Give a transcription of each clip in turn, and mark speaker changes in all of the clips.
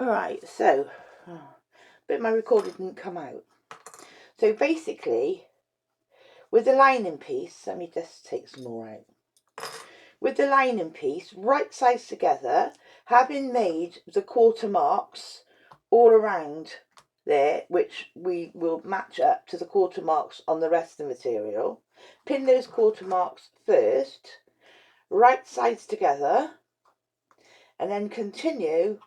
Speaker 1: Alright, so, but my recorder didn't come out. So basically, with the lining piece, let me just take some more out. With the lining piece, right sides together, having made the quarter marks all around there, which we will match up to the quarter marks on the rest of the material. Pin those quarter marks first, right sides together, and then continue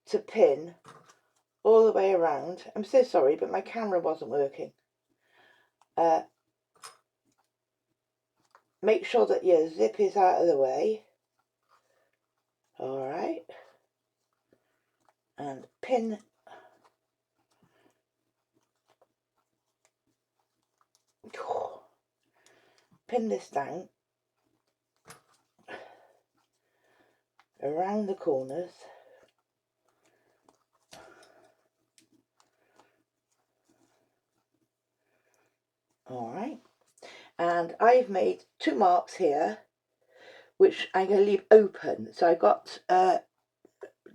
Speaker 1: to pin all the way around. I'm so sorry, but my camera wasn't working. Make sure that your zip is out of the way. Alright. And pin this down around the corners. Alright. And I've made 2 marks here, which I'm going to leave open. So I got a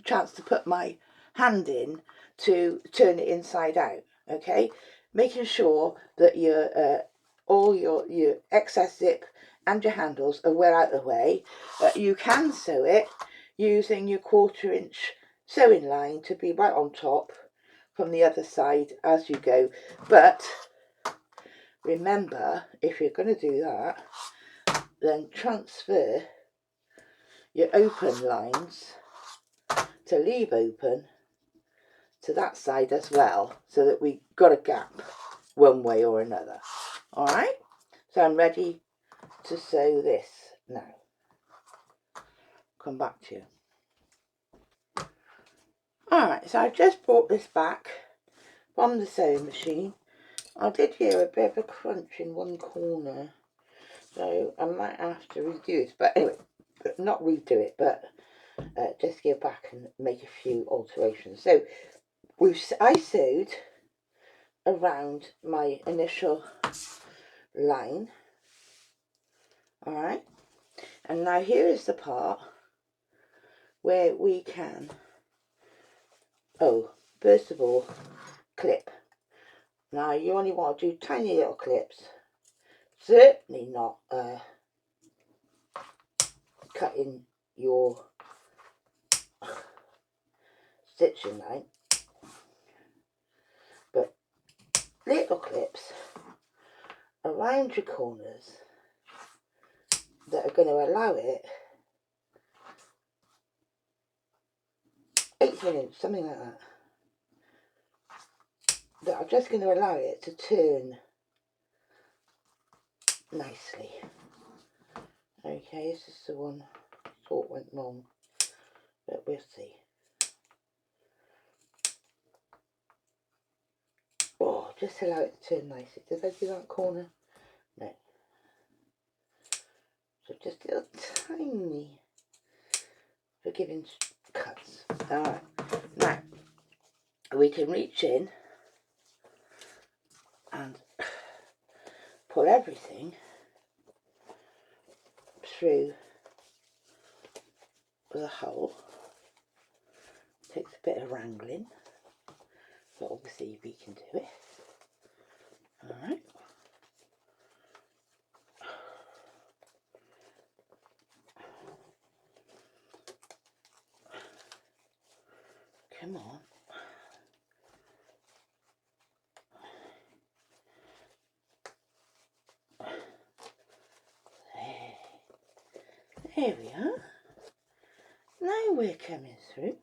Speaker 1: chance to put my hand in to turn it inside out. Okay, making sure that your all your excess zip and your handles are well out of the way. You can sew it using your 1/4 inch sewing line to be right on top from the other side as you go, but remember, if you're going to do that, then transfer your open lines to leave open to that side as well, so that we got a gap one way or another. Alright, so I'm ready to sew this now. Come back to you. Alright, so I've just brought this back from the sewing machine. I did hear a bit of a crunch in one corner, so I might have to redo it, but anyway, not redo it, but just go back and make a few alterations. So I sewed around my initial line. Alright, and now here is the part where we can, first of all, clip. Now you only want to do tiny little clips, certainly not cutting your stitching line, but little clips around your corners that are going to allow it 1/8 inch, something like that, that are just going to allow it to turn nicely. Okay, this is the one I thought went wrong, but we'll see. Oh, just allow it to turn nicely. Did I do that corner? No. So just little tiny forgiving cuts. Alright, now we can reach in and pull everything through the hole. Takes a bit of wrangling, but obviously we can do it. Alright. Come on. There we are. Now we're coming through.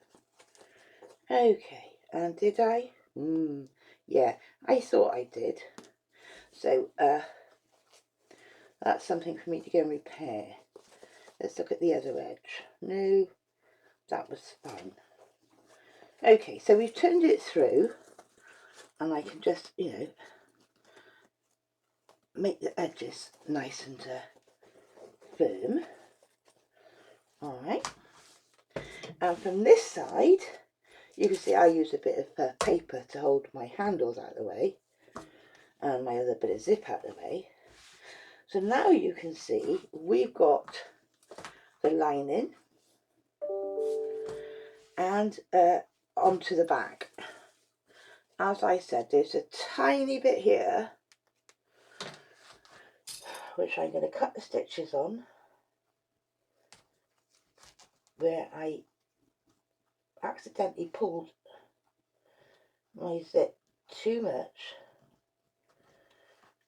Speaker 1: Okay, and did I? Yeah, I thought I did. So, that's something for me to go and repair. Let's look at the other edge. No, that was fine. Okay, so we've turned it through, and I can just, make the edges nice and firm. Alright, and from this side, you can see I use a bit of paper to hold my handles out of the way, and my other bit of zip out of the way. So now you can see we've got the lining and onto the bag. As I said, there's a tiny bit here which I'm going to cut the stitches on, where I accidentally pulled my zip too much,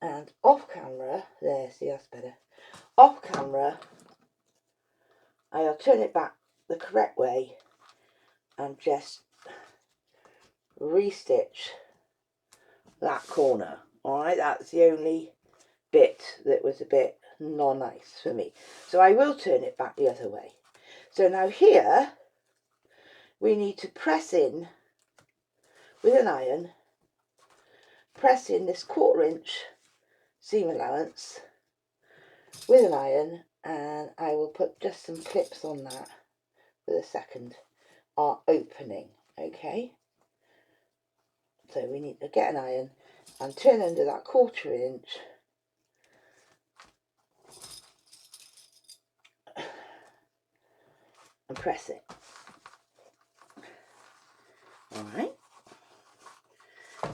Speaker 1: and off camera, there, see, that's better, off camera I'll turn it back the correct way and just restitch that corner. Alright, that's the only bit that was a bit not nice for me, so I will turn it back the other way. So now here we need to press in with an iron, press in this 1/4 inch seam allowance with an iron, and I will put just some clips on that for the second opening. Okay, so we need to get an iron and turn under that 1/4 inch and press it. Alright,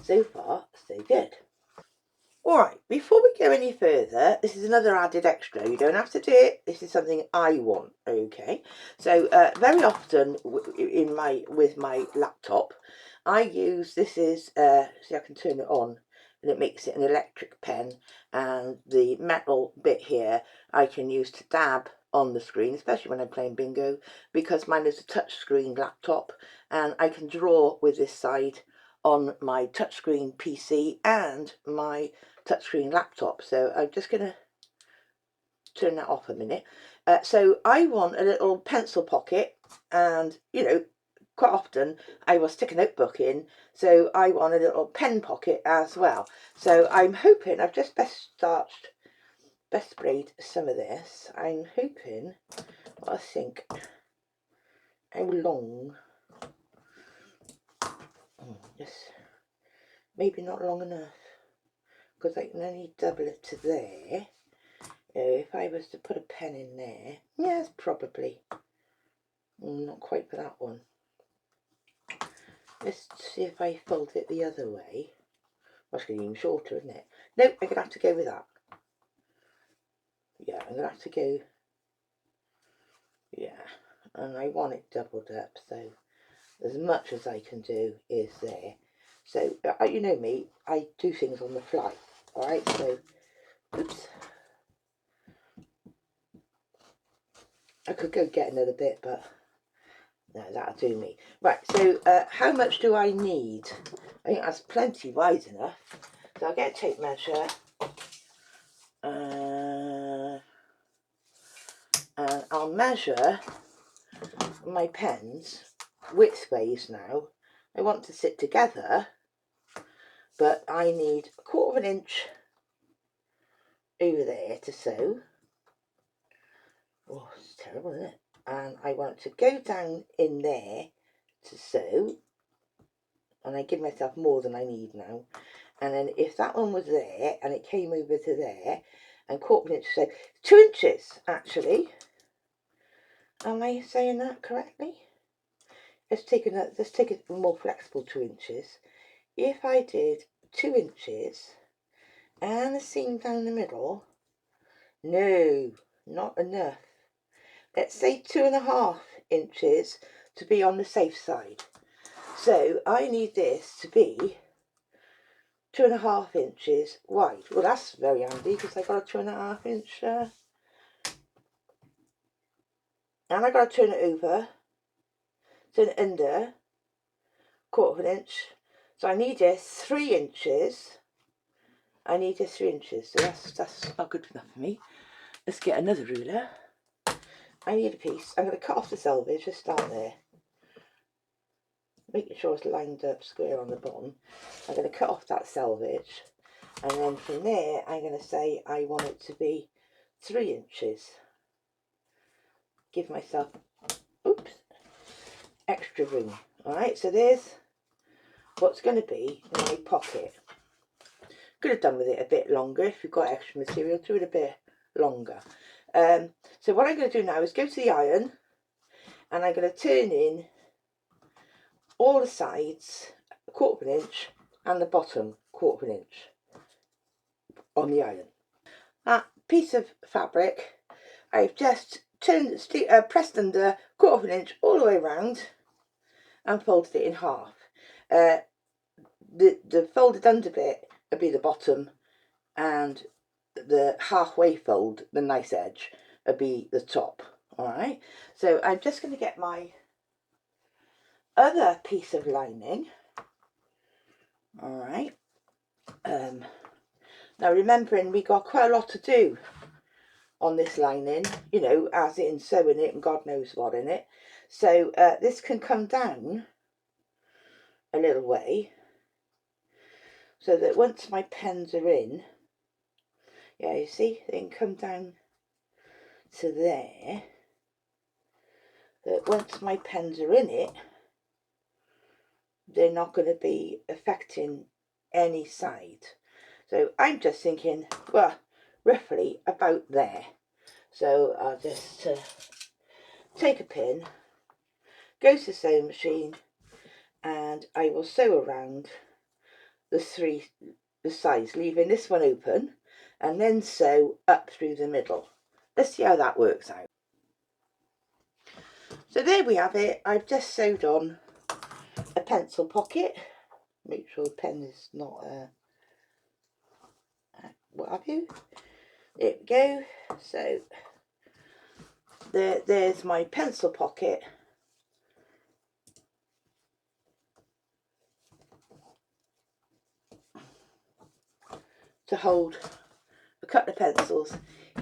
Speaker 1: so far so good. Alright, before we go any further, this is another added extra. You don't have to do it. This is something I want, okay? So very often with my laptop, I use, this is, see, I can turn it on and it makes it an electric pen, and the metal bit here I can use to dab on the screen, especially when I'm playing bingo, because mine is a touchscreen laptop and I can draw with this side on my touchscreen PC and my touchscreen laptop. So I'm just going to turn that off a minute. So I want a little pencil pocket, and you know, quite often I will stick a notebook in, so I want a little pen pocket as well. So I'm hoping, I've just best sprayed some of this. I'm hoping, I think, how long, just maybe not long enough, because I can only double it to there. If I was to put a pen in there, yes, probably. Not quite for that one. Let's see if I fold it the other way. That's going to be even shorter, isn't it? Nope, I'm going to have to go with that. Yeah, I'm going to have to go. Yeah, and I want it doubled up, so as much as I can do is there. So, you know me, I do things on the fly. Alright, so, oops. I could go get another bit, but no, that'll do me. Right, so how much do I need? I think that's plenty wide enough. So I'll get a tape measure. And I'll measure my pens widthways now. I want to sit together, but I need 1/4 inch over there to sew. Oh, it's terrible, isn't it? And I want to go down in there to sew, and I give myself more than I need now. And then if that one was there and it came over to there, and 1/4 inch, so 2 inches actually. Am I saying that correctly? Let's take a more flexible 2 inches. If I did 2 inches and a seam down the middle, no, not enough. Let's say 2.5 inches to be on the safe side. So I need this to be 2.5 inches wide. Well, that's very handy because I got a 2.5 inch, and I got to turn it over, turn it under 1/4 inch. So I need this 3 inches. I need this 3 inches, so that's not good enough for me. Let's get another ruler. I need a piece. I'm going to cut off the selvage, just start there. Making sure it's lined up square on the bottom. I'm going to cut off that selvage, and then from there I'm going to say I want it to be 3 inches. Give myself, oops, extra room. Alright, so there's what's going to be in my pocket. Could have done with it a bit longer. If you've got extra material, do it a bit longer. So what I'm going to do now is go to the iron, and I'm going to turn in all the sides 1/4 inch and the bottom 1/4 inch on the iron. That piece of fabric I've just pressed under 1/4 inch all the way around and folded it in half. The folded under bit would be the bottom, and the halfway fold, the nice edge, would be the top. Alright, so I'm just going to get my other piece of lining. Alright, now remembering we got quite a lot to do on this lining, you know, as in sewing it and God knows what in it. So this can come down a little way, so that once my pens are in, yeah, you see, they can come down to there, that once my pens are in it, they're not going to be affecting any side. So I'm just thinking, well, roughly about there. So I'll just take a pin, go to the sewing machine, and I will sew around the sides, leaving this one open, and then sew up through the middle. Let's see how that works out. So there we have it. I've just sewed on a pencil pocket. Make sure the pen is not what have you. There we go. So there's my pencil pocket. To hold a couple of pencils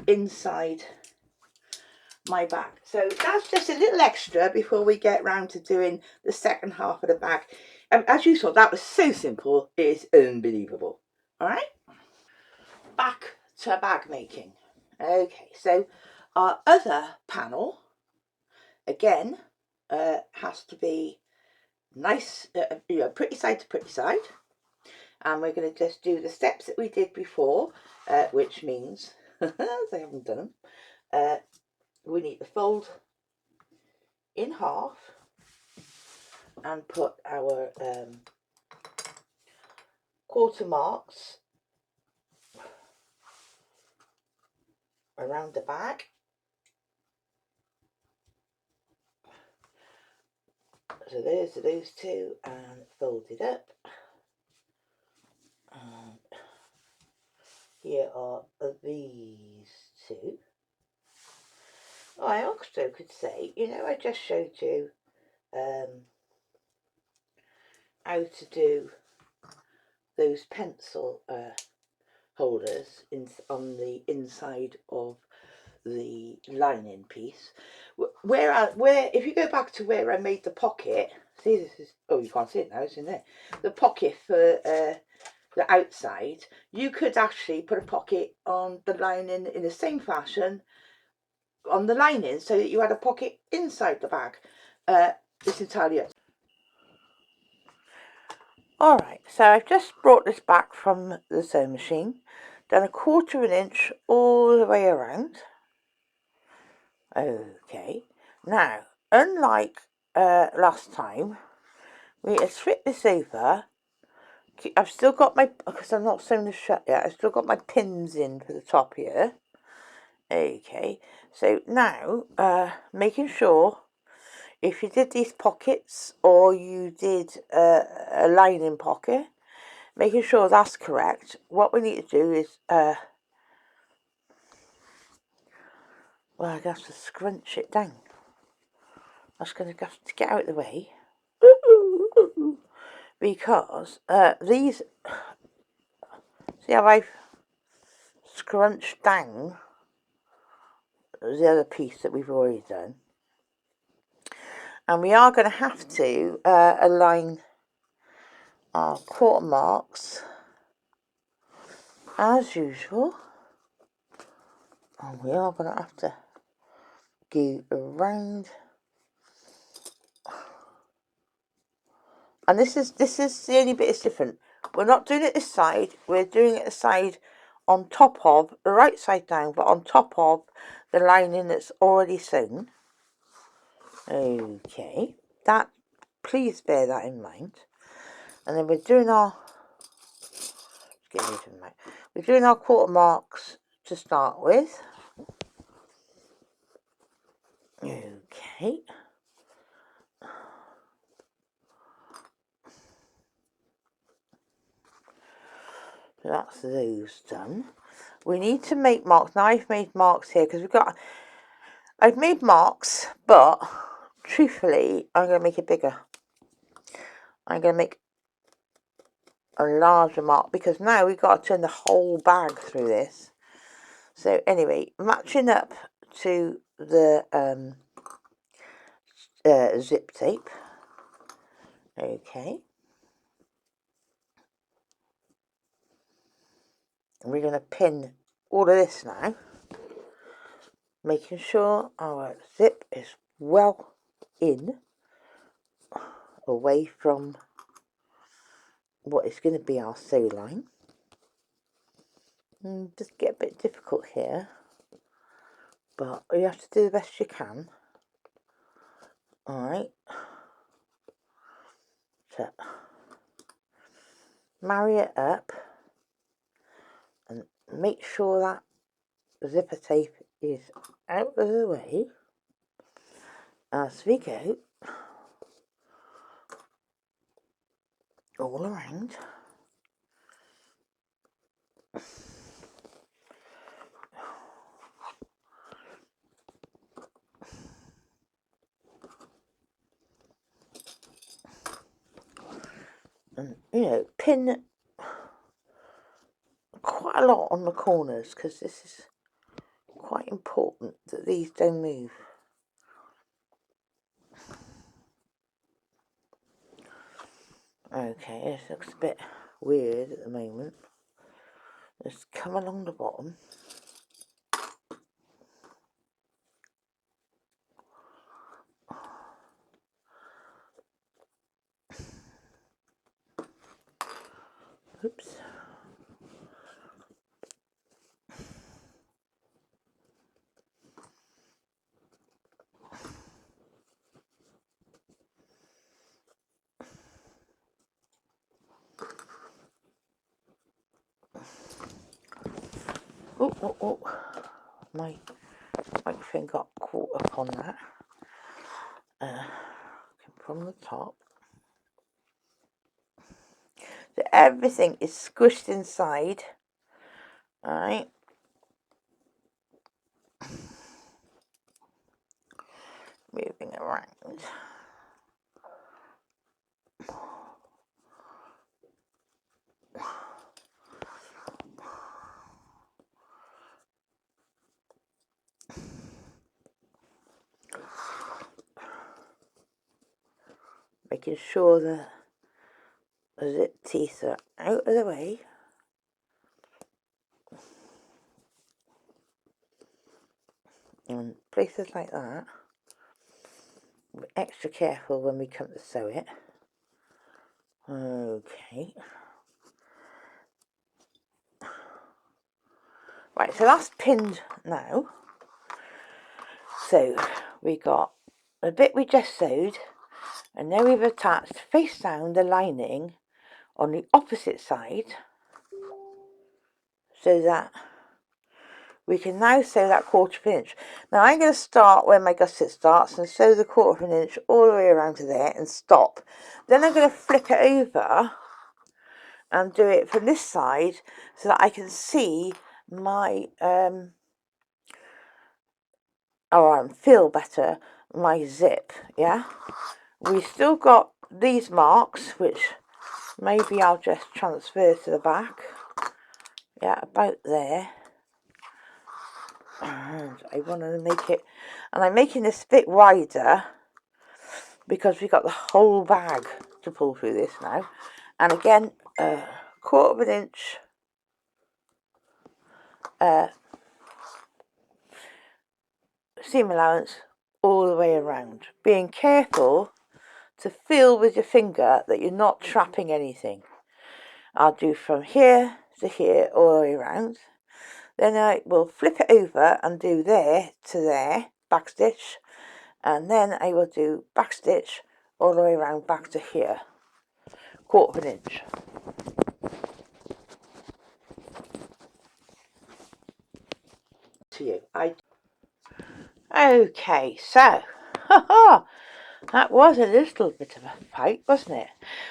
Speaker 1: inside my bag. So that's just a little extra before we get round to doing the second half of the bag. As you saw, that was so simple, it is unbelievable. Alright, back to bag making. Okay, so our other panel again has to be nice, you know, pretty side to pretty side, and we're going to just do the steps that we did before, which means I haven't done them. We need to fold in half and put our quarter marks around the bag. So there's those two, and fold it up. And here are these two. Oh, I also could say, you know, I just showed you how to do those pencil holders on the inside of the lining piece. Where if you go back to where I made the pocket, see, this is, oh, you can't see it now, isn't it? The pocket for the outside, you could actually put a pocket on the lining in the same fashion on the lining, so that you had a pocket inside the bag. It's entirely up. Alright, so I've just brought this back from the sewing machine, done a 1/4 inch all the way around. Okay, now unlike last time, we have flip this over. I've still got my, because I'm not sewn this shut yet, I've still got my pins in for the top here. Okay, so now making sure, if you did these pockets or you did a lining pocket, making sure that's correct. What we need to do is well, I have to scrunch it down. That's going to have to get out of the way. Because these, see how I've scrunched down the other piece that we've already done. And we are going to have to align our quarter marks as usual. And we are going to have to go around. And this is the only bit that's different. We're not doing it this side, we're doing it the side on top of, the right side down, but on top of the lining that's already sewn. Okay, that please bear that in mind. And then we're doing our, we're doing our quarter marks to start with. Okay. So that's those done. We need to make marks. Now I've made marks here because I've made marks, but truthfully, I'm going to make it bigger. I'm going to make a larger mark because now we've got to turn the whole bag through this. So anyway, matching up to the zip tape. Okay. And we're going to pin all of this now, making sure our zip is well in, away from what is going to be our sew line. Just get a bit difficult here, but you have to do the best you can. Alright, so marry it up and make sure that zipper tape is out of the way as we go all around. And, you know, pin quite a lot on the corners because this is quite important that these don't move. Okay, this looks a bit weird at the moment. Let's come along the bottom. Oops. Oh, my microphone got caught up on that. From the top. So everything is squished inside. Alright. Moving around. Making sure that the zip teeth are out of the way. And places like that, we're extra careful when we come to sew it. Okay. Right, so that's pinned now. So we got the bit we just sewed, and now we've attached face down the lining on the opposite side, so that we can now sew that 1/4 of an inch. Now I'm going to start where my gusset starts and sew the 1/4 of an inch all the way around to there and stop. Then I'm going to flip it over and do it from this side so that I can see my feel better my zip. Yeah, we still got these marks, which maybe I'll just transfer to the back. Yeah, about there. And I want to make it, and I'm making this a bit wider because we've got the whole bag to pull through this now. And again, 1/4 of an inch seam allowance all the way around, being careful to feel with your finger that you're not trapping anything. I'll do from here to here all the way around. Then I will flip it over and do there to there, back stitch, and then I will do back stitch all the way around back to here, 1/4 of an inch. To you, okay, so that was a little bit of a fight, wasn't it?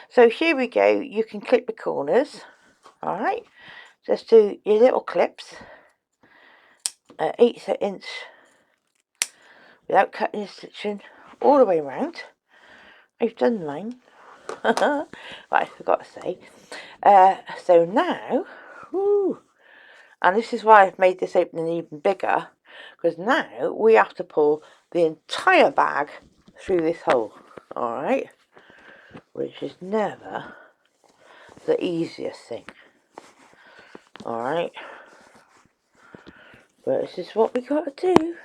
Speaker 1: So here we go. You can clip the corners. All right, just do your little clips at 1/8 inch without cutting your stitching all the way around. I've done mine. Right, I forgot to say. So now, and this is why I've made this opening even bigger, because now we have to pull the entire bag through this hole. All right, which is never the easiest thing. All right, but this is what we got to do.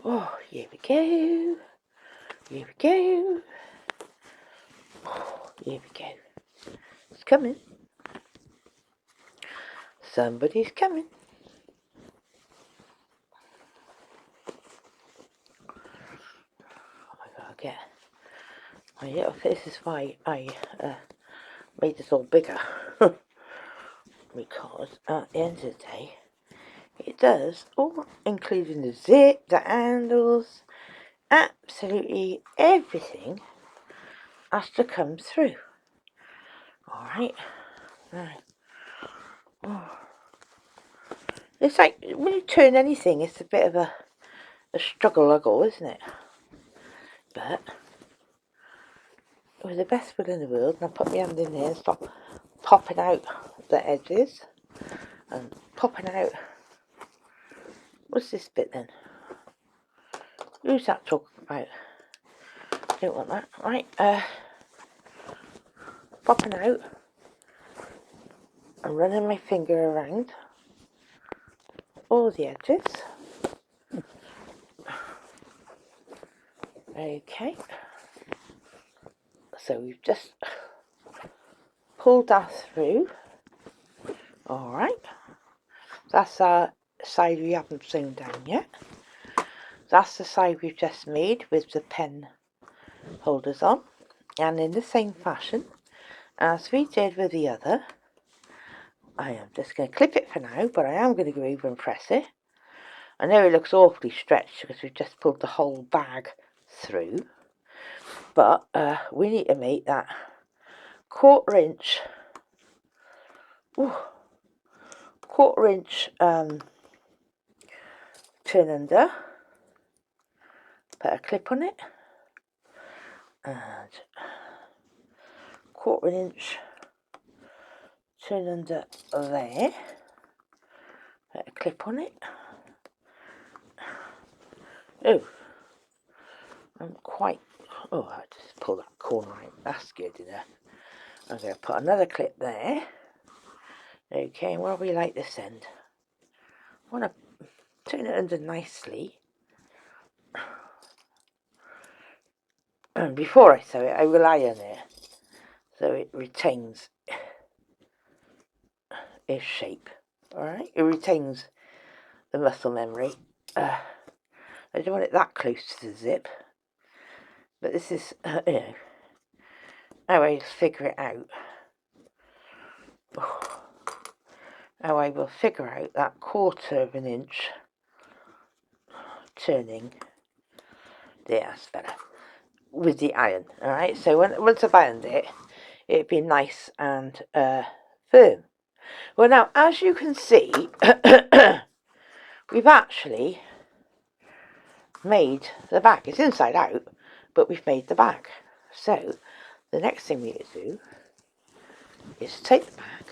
Speaker 1: Oh, here we go. Here we go. Oh, here we go. It's coming. Somebody's coming. Oh, I gotta get my little. This is why I made this all bigger. Because at the end of the day, it does all, including the zip, the handles, absolutely everything has to come through. Alright, right. Oh. It's like when you turn anything, it's a bit of a struggle-luggle, isn't it? But with the best will in the world, and I put my hand in there and stop popping out the edges and popping out. What's this bit then? Who's that talking about? Don't want that. Right, popping out and running my finger around all the edges. Okay, so we've just pulled that through. Alright, that's our side we haven't sewn down yet. That's the side we've just made with the pen holders on, and in the same fashion as we did with the other, I am just going to clip it for now, but I am going to go over and press it. I know it looks awfully stretched because we've just pulled the whole bag through, but we need to make that 1/4 inch, 1/4 inch turn under, put a clip on it, and 1/4 inch turn under there, put a clip on it. Oh, I'm quite, I just pull that corner out, that's good enough. I'm going to put another clip there. Okay, where we like this end? I want to turn it under nicely. And before I sew it, I will iron it so it retains its shape. Alright, it retains the muscle memory. I don't want it that close to the zip, but this is, you know, how I figure it out. How I will figure out that 1/4 of an inch turning. There, that's better. With the iron, alright? So once I've ironed it, it'd be nice and firm. Well, now, as you can see, we've actually made the bag. It's inside out, but we've made the bag. So the next thing we need to do is take the bag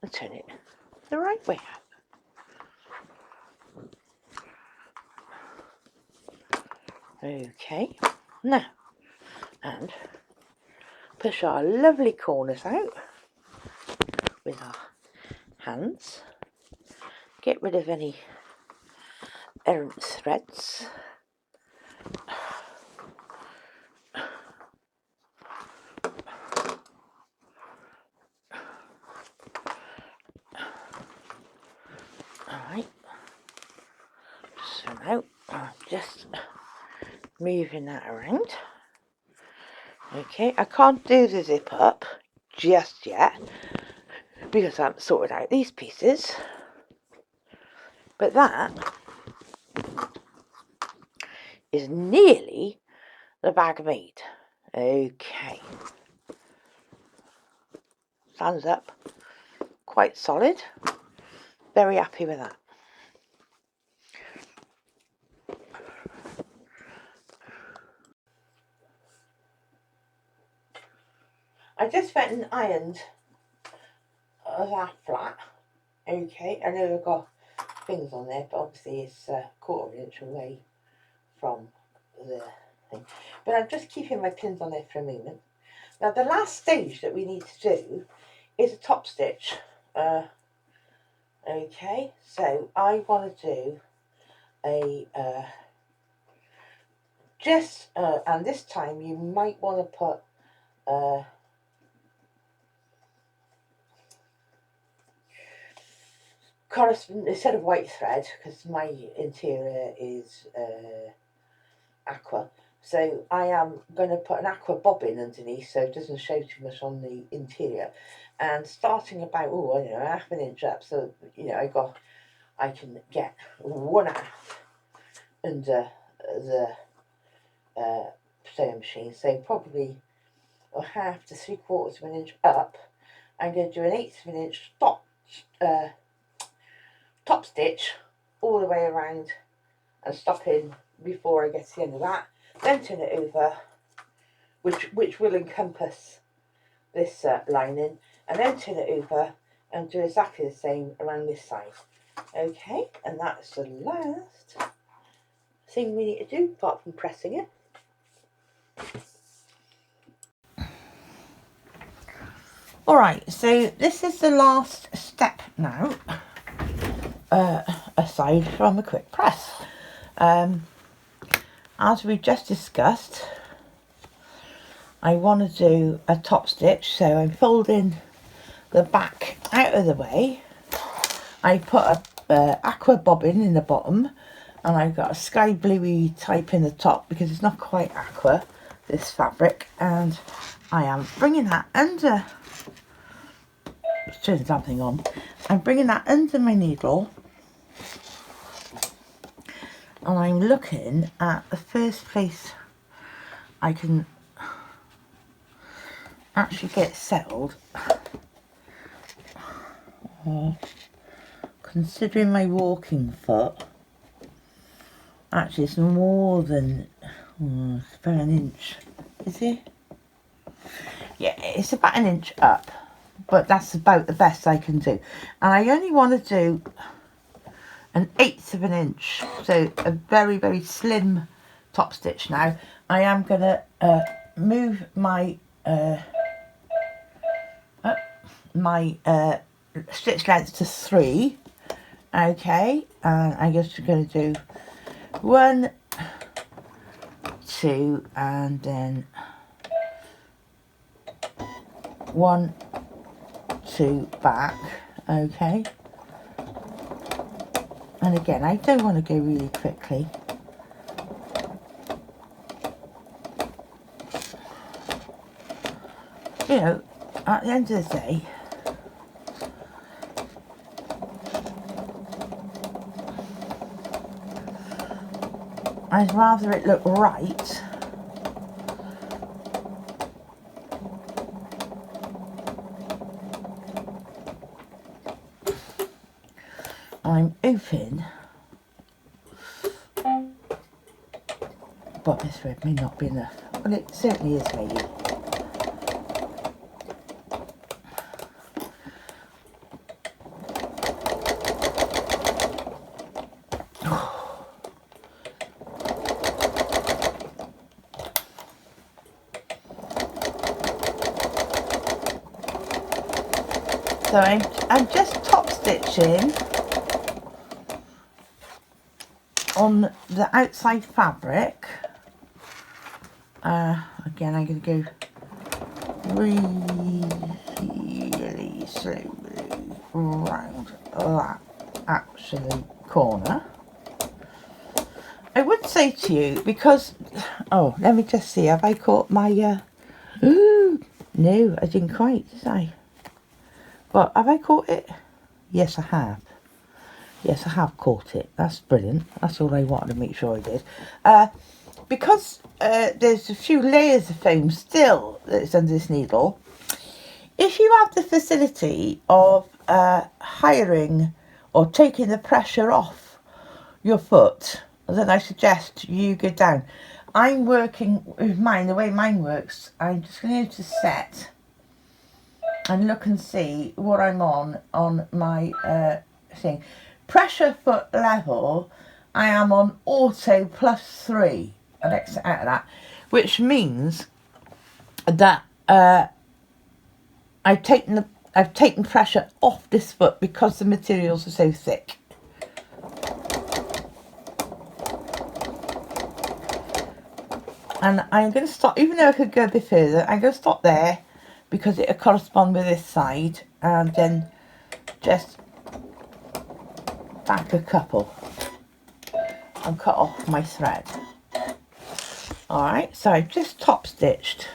Speaker 1: and turn it the right way out. Okay, now, and push our lovely corners out with our hands. Get rid of any errant threads. come out. I'm just moving that around. Okay, I can't do the zip up just yet because I haven't sorted out these pieces. But that is nearly the bag made. Okay. Stands up. Quite solid. Very happy with that. I just went and ironed that flat. Okay, I know I've got things on there, but obviously it's a quarter inch away from the thing. But I'm just keeping my pins on there for a moment. Now the last stage that we need to do is a top stitch. Okay, so I want to do a and this time you might want to put instead of white thread, because my interior is aqua, so I am going to put an aqua bobbin underneath so it doesn't show too much on the interior, and starting about half an inch up, so I can get 1/2 under the sewing machine, so probably 1/2 to 3/4 of an inch up. I'm going to do an 1/8 of an inch top stitch all the way around and stop in before I get to the end of that, then turn it over, which will encompass this lining, and then turn it over and do exactly the same around this side. Okay, and that's the last thing we need to do apart from pressing it. Alright, so this is the last step now, aside from a quick press. As we've just discussed, I want to do a top stitch, so I'm folding the back out of the way. I put a aqua bobbin in the bottom, and I've got a sky bluey type in the top because it's not quite aqua, this fabric, and I am bringing that under. Let's turn the damn thing on. I'm bringing that under my needle, and I'm looking at the first place I can actually get settled. Considering my walking foot, actually it's more than it's about an inch, is it? Yeah, it's about an inch up, but that's about the best I can do, and I only want to do an 1/8 of an inch, so a very, very slim top stitch. Now I am going to move my stitch length to 3. Okay, and I'm just going to do 1, 2, and then 1, 2 back. Okay, and again, I don't want to go really quickly. At the end of the day, I'd rather it look right I'm open, but this thread may not be enough. Well, it certainly is maybe. So I'm just top stitching on the outside fabric. Again, I'm going to go really slowly round that actually corner. I would say to you, because, oh, let me just see, have I caught my, no, I didn't quite, did I? But have I caught it? Yes, I have. Yes, I have caught it. That's brilliant. That's all I wanted to make sure I did. Because there's a few layers of foam still that's under this needle, if you have the facility of hiring or taking the pressure off your foot, then I suggest you go down. I'm working with mine, the way mine works, I'm just going to set and look and see what I'm on my thing. Pressure foot level, I am on auto +3 and exit out of that, which means that I've taken pressure off this foot because the materials are so thick. And I'm going to stop, even though I could go a bit further, I'm going to stop there because it'll correspond with this side, and then just back a couple and cut off my thread. Alright, so I've just top stitched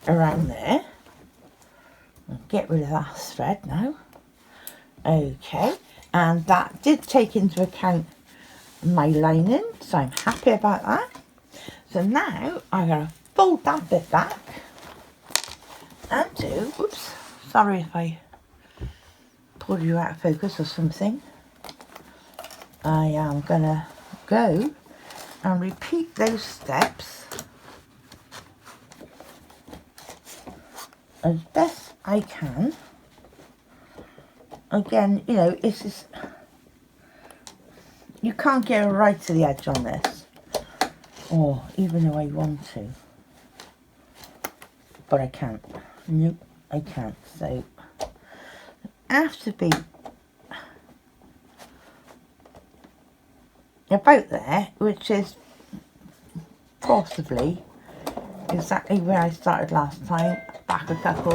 Speaker 1: around there. I'll get rid of that thread now. Okay, and that did take into account my lining, so I'm happy about that. So now I'm going to fold that bit back and do, oops, sorry if I pulled you out of focus or something. I am going to go and repeat those steps as best I can. Again, you know, it's just, you can't get right to the edge on this, or even though I want to, but I can't. Nope, I can't. So I have to be about there, which is possibly exactly where I started last time, back a couple,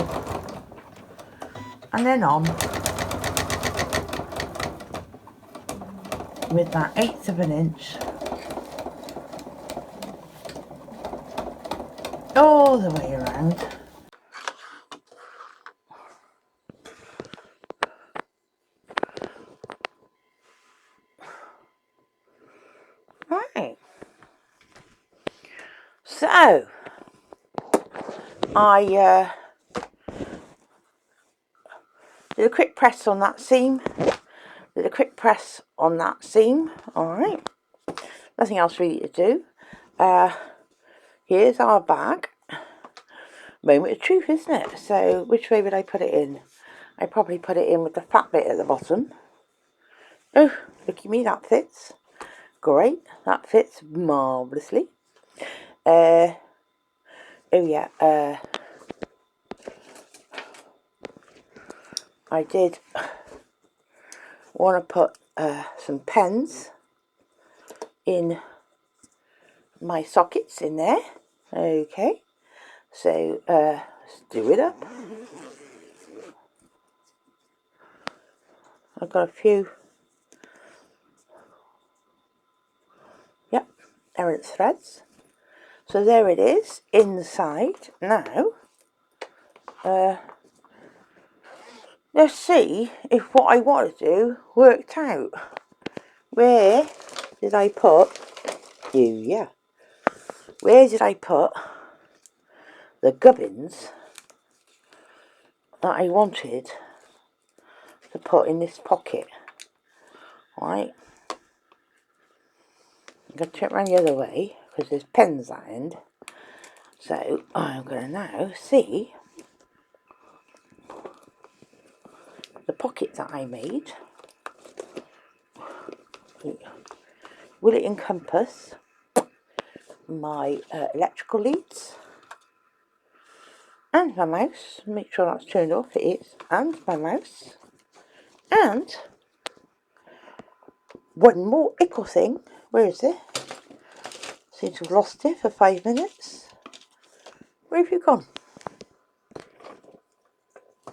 Speaker 1: and then on with that 1/8 of an inch all the way around. Right, so I did a quick press on that seam, did a quick press on that seam. Alright, nothing else really to do. Here's our bag. Moment of truth, isn't it? So which way would I put it in? I probably put it in with the flat bit at the bottom. Oh, look at me, that fits. Great, that fits marvellously. Oh yeah, I did want to put some pens in my sockets in there. Okay, so let's do it up. I've got a few, yep, errant threads. So there it is inside. Now let's see if what I want to do worked out. Where did I put you? Yeah. Where did I put the gubbins that I wanted to put in this pocket? Right. I'm going to turn it around the other way because there's pens at the end. So I'm going to now see the pocket that I made. Will it encompass my electrical leads and my mouse? Make sure that's turned off. It is. And my mouse. And one more ickle thing. Where is it? Seem to have lost it for 5 minutes. Where have you gone?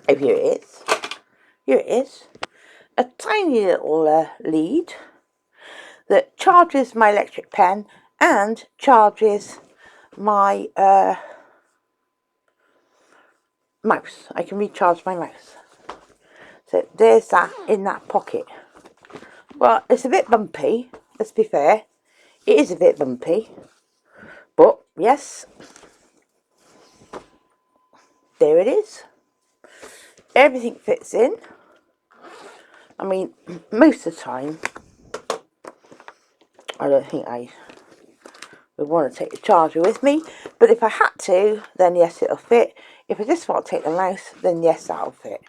Speaker 1: Oh, here it is. Here it is. A tiny little lead that charges my electric pen and charges my mouse. I can recharge my mouse. So there's that in that pocket. Well, it's a bit bumpy, let's be fair. It is a bit bumpy. But, yes. There it is. Everything fits in. I mean, most of the time, I don't think I would want to take the charger with me. But if I had to, then yes, it'll fit. If I just want to take the mouse, then yes, that'll fit.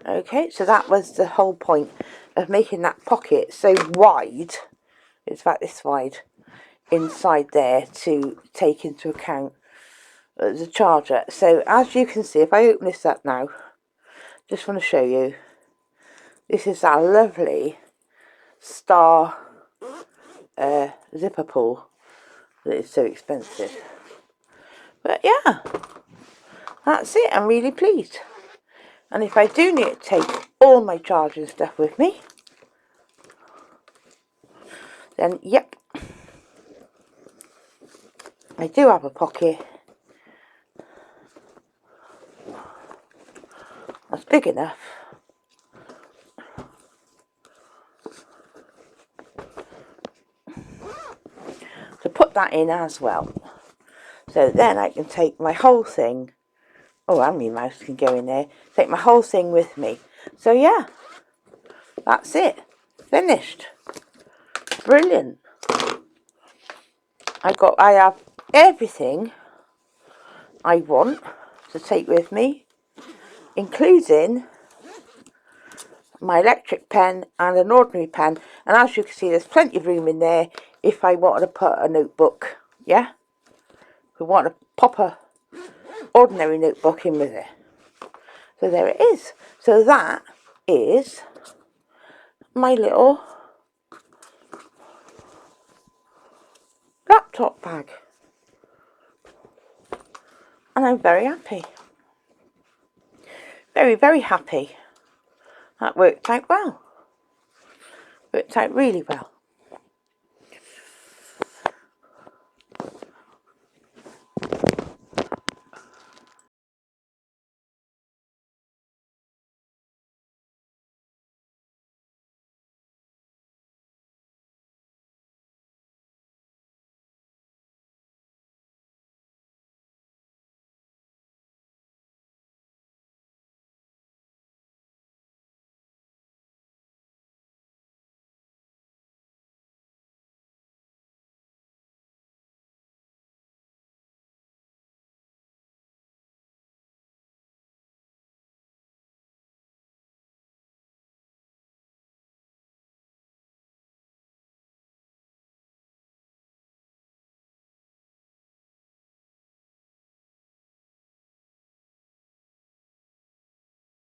Speaker 1: Okay, so that was the whole point of making that pocket so wide. It's about this wide inside there to take into account the charger. So as you can see, if I open this up now, just want to show you. This is our lovely star zipper pull that is so expensive. But yeah, that's it. I'm really pleased. And if I do need to take all my charging stuff with me, then yep, I do have a pocket that's big enough to put that in as well. So then I can take my whole thing. Oh, and my mouse can go in there. Take my whole thing with me. So yeah, that's it. Finished. Brilliant. I have everything I want to take with me, including my electric pen and an ordinary pen. And as you can see, there's plenty of room in there if I wanted to put a notebook. Yeah? If we want to pop a ordinary notebook in with it. So there it is. So that is my little laptop bag. And I'm very happy. Very, very happy. That worked out well. Worked out really well.